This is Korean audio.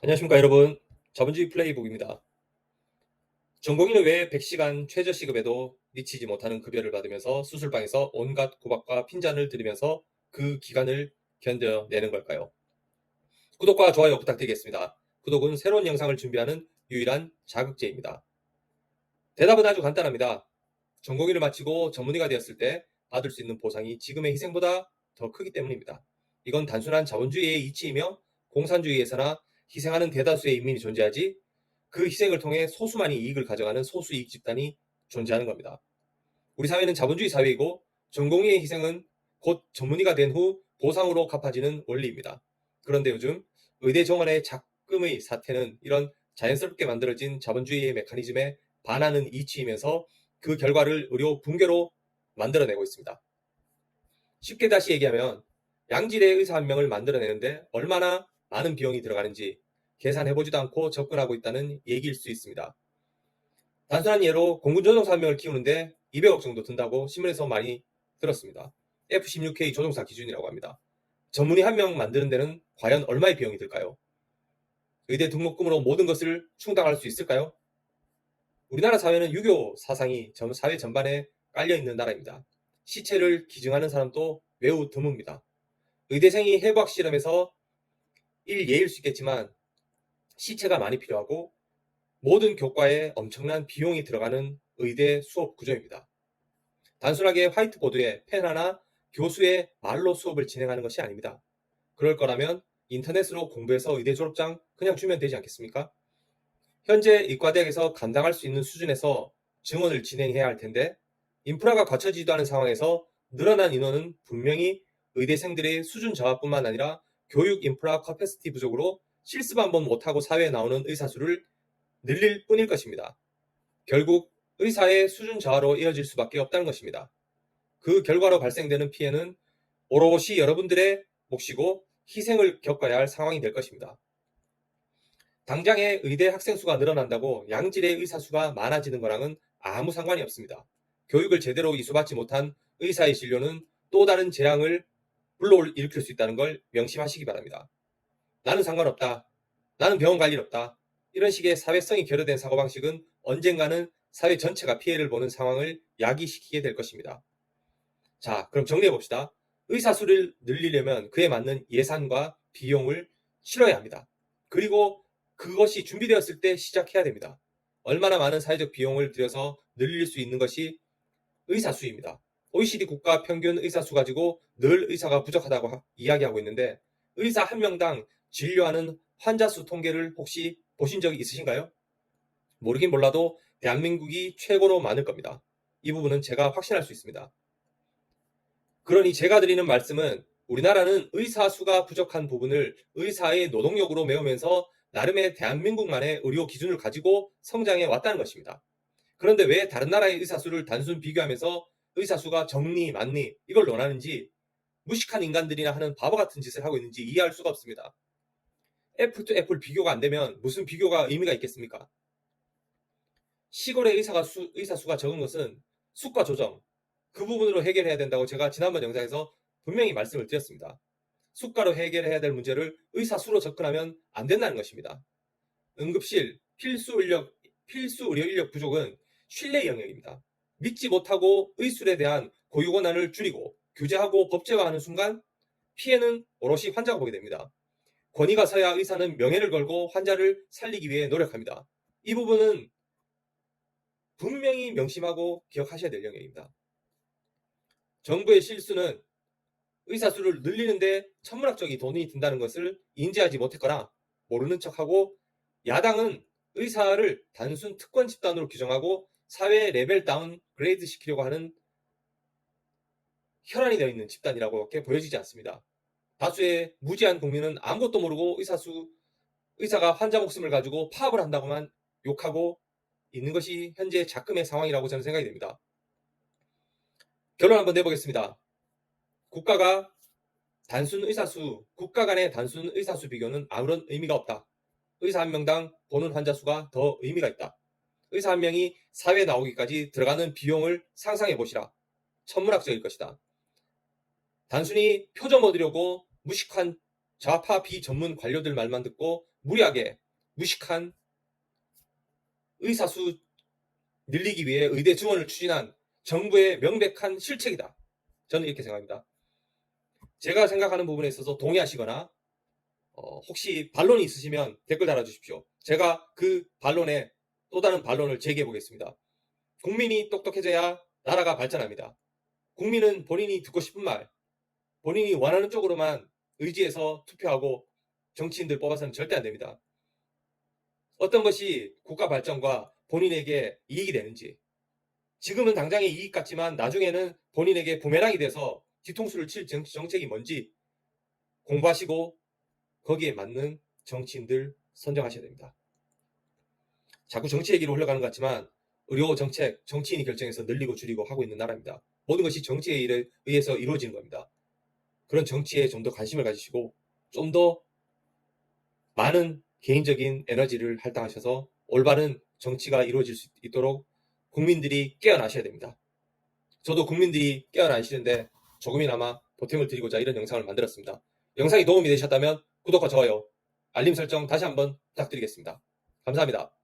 안녕하십니까 여러분. 자본주의 플레이북입니다. 전공의는 왜 100시간 최저시급에도 미치지 못하는 급여를 받으면서 수술방에서 온갖 구박과 핀잔을 들으면서 그 기간을 견뎌내는 걸까요? 구독과 좋아요 부탁드리겠습니다. 구독은 새로운 영상을 준비하는 유일한 자극제입니다. 대답은 아주 간단합니다. 전공의를 마치고 전문의가 되었을 때 받을 수 있는 보상이 지금의 희생보다 더 크기 때문입니다. 이건 단순한 자본주의의 이치이며 공산주의에서나 희생하는 대다수의 인민이 존재하지 그 희생을 통해 소수만이 이익을 가져가는 소수이익 집단이 존재하는 겁니다. 우리 사회는 자본주의 사회이고 전공의의 희생은 곧 전문의가 된 후 보상으로 갚아지는 원리입니다. 그런데 요즘 의대 정원의 작금의 사태는 이런 자연스럽게 만들어진 자본주의의 메커니즘에 반하는 이치이면서 그 결과를 의료 붕괴로 만들어내고 있습니다. 쉽게 다시 얘기하면 양질의 의사 한 명을 만들어내는데 얼마나 많은 비용이 들어가는지 계산해보지도 않고 접근하고 있다는 얘기일 수 있습니다. 단순한 예로 공군 조종사 한 명을 키우는데 200억 정도 든다고 신문에서 많이 들었습니다. F-16K 조종사 기준이라고 합니다. 전문의 한 명 만드는 데는 과연 얼마의 비용이 들까요? 의대 등록금으로 모든 것을 충당할 수 있을까요? 우리나라 사회는 유교 사상이 사회 전반에 깔려있는 나라입니다. 시체를 기증하는 사람도 매우 드뭅니다. 의대생이 해부학 실험에서 일예일 수 있겠지만 시체가 많이 필요하고 모든 교과에 엄청난 비용이 들어가는 의대 수업 구조입니다. 단순하게 화이트보드에 펜 하나 교수의 말로 수업을 진행하는 것이 아닙니다. 그럴 거라면 인터넷으로 공부해서 의대 졸업장 그냥 주면 되지 않겠습니까? 현재 의과대학에서 감당할 수 있는 수준에서 증원을 진행해야 할 텐데 인프라가 갖춰지지도 않은 상황에서 늘어난 인원은 분명히 의대생들의 수준 저하뿐만 아니라 교육 인프라 커패시티 부족으로 실습 한번 못하고 사회에 나오는 의사 수를 늘릴 뿐일 것입니다. 결국 의사의 수준 저하로 이어질 수밖에 없다는 것입니다. 그 결과로 발생되는 피해는 오롯이 여러분들의 몫이고 희생을 겪어야 할 상황이 될 것입니다. 당장의 의대 학생 수가 늘어난다고 양질의 의사 수가 많아지는 거랑은 아무 상관이 없습니다. 교육을 제대로 이수받지 못한 의사의 진료는 또 다른 재앙을 불러일으킬 수 있다는 걸 명심하시기 바랍니다. 나는 상관없다. 나는 병원 갈 일 없다. 이런 식의 사회성이 결여된 사고방식은 언젠가는 사회 전체가 피해를 보는 상황을 야기시키게 될 것입니다. 자, 그럼 정리해봅시다. 의사 수를 늘리려면 그에 맞는 예산과 비용을 치러야 합니다. 그리고 그것이 준비되었을 때 시작해야 됩니다. 얼마나 많은 사회적 비용을 들여서 늘릴 수 있는 것이 의사 수입니다. OECD 국가 평균 의사 수 가지고 늘 의사가 부족하다고 이야기하고 있는데 의사 한 명당 진료하는 환자 수 통계를 혹시 보신 적이 있으신가요? 모르긴 몰라도 대한민국이 최고로 많을 겁니다. 이 부분은 제가 확신할 수 있습니다. 그러니 제가 드리는 말씀은 우리나라는 의사 수가 부족한 부분을 의사의 노동력으로 메우면서 나름의 대한민국만의 의료 기준을 가지고 성장해 왔다는 것입니다. 그런데 왜 다른 나라의 의사 수를 단순 비교하면서 의사 수가 적니 많니 이걸 논하는지 무식한 인간들이나 하는 바보 같은 짓을 하고 있는지 이해할 수가 없습니다. 애플 투 애플 비교가 안 되면 무슨 비교가 의미가 있겠습니까? 시골의 의사 수가 적은 것은 수가 조정, 그 부분으로 해결해야 된다고 제가 지난번 영상에서 분명히 말씀을 드렸습니다. 수가로 해결해야 될 문제를 의사 수로 접근하면 안 된다는 것입니다. 응급실, 필수 의료 인력 부족은 신뢰 영역입니다. 믿지 못하고 의술에 대한 고유 권한을 줄이고 규제하고 법제화하는 순간 피해는 오롯이 환자가 보게 됩니다. 권위가 서야 의사는 명예를 걸고 환자를 살리기 위해 노력합니다. 이 부분은 분명히 명심하고 기억하셔야 될 영역입니다. 정부의 실수는 의사 수를 늘리는데 천문학적인 돈이 든다는 것을 인지하지 못했거나 모르는 척하고 야당은 의사를 단순 특권 집단으로 규정하고 사회 레벨 다운 그레이드 시키려고 하는 혈안이 되어 있는 집단이라고밖에 보여지지 않습니다. 다수의 무지한 국민은 아무것도 모르고 의사가 환자 목숨을 가지고 파업을 한다고만 욕하고 있는 것이 현재 작금의 상황이라고 저는 생각이 됩니다. 결론 한번 내보겠습니다. 국가 간의 단순 의사수 비교는 아무런 의미가 없다. 의사 한 명당 보는 환자 수가 더 의미가 있다. 의사 한 명이 사회에 나오기까지 들어가는 비용을 상상해 보시라. 천문학적일 것이다. 단순히 표점 얻으려고 무식한 좌파 비전문 관료들 말만 듣고 무리하게 무식한 의사수 늘리기 위해 의대 증원을 추진한 정부의 명백한 실책이다. 저는 이렇게 생각합니다. 제가 생각하는 부분에 있어서 동의하시거나 혹시 반론이 있으시면 댓글 달아주십시오. 제가 그 반론에 또 다른 반론을 제기해 보겠습니다. 국민이 똑똑해져야 나라가 발전합니다. 국민은 본인이 듣고 싶은 말, 본인이 원하는 쪽으로만 의지해서 투표하고 정치인들 뽑아서는 절대 안 됩니다. 어떤 것이 국가 발전과 본인에게 이익이 되는지, 지금은 당장의 이익 같지만 나중에는 본인에게 부메랑이 돼서 뒤통수를 칠 정책이 뭔지 공부하시고 거기에 맞는 정치인들 선정하셔야 됩니다. 자꾸 정치 얘기로 흘러가는 것 같지만 의료 정책 정치인이 결정해서 늘리고 줄이고 하고 있는 나라입니다. 모든 것이 정치에 의해서 이루어지는 겁니다. 그런 정치에 좀 더 관심을 가지시고 좀 더 많은 개인적인 에너지를 할당하셔서 올바른 정치가 이루어질 수 있도록 국민들이 깨어나셔야 됩니다. 저도 국민들이 깨어나시는데 조금이나마 보탬을 드리고자 이런 영상을 만들었습니다. 영상이 도움이 되셨다면 구독과 좋아요, 알림 설정 다시 한번 부탁드리겠습니다. 감사합니다.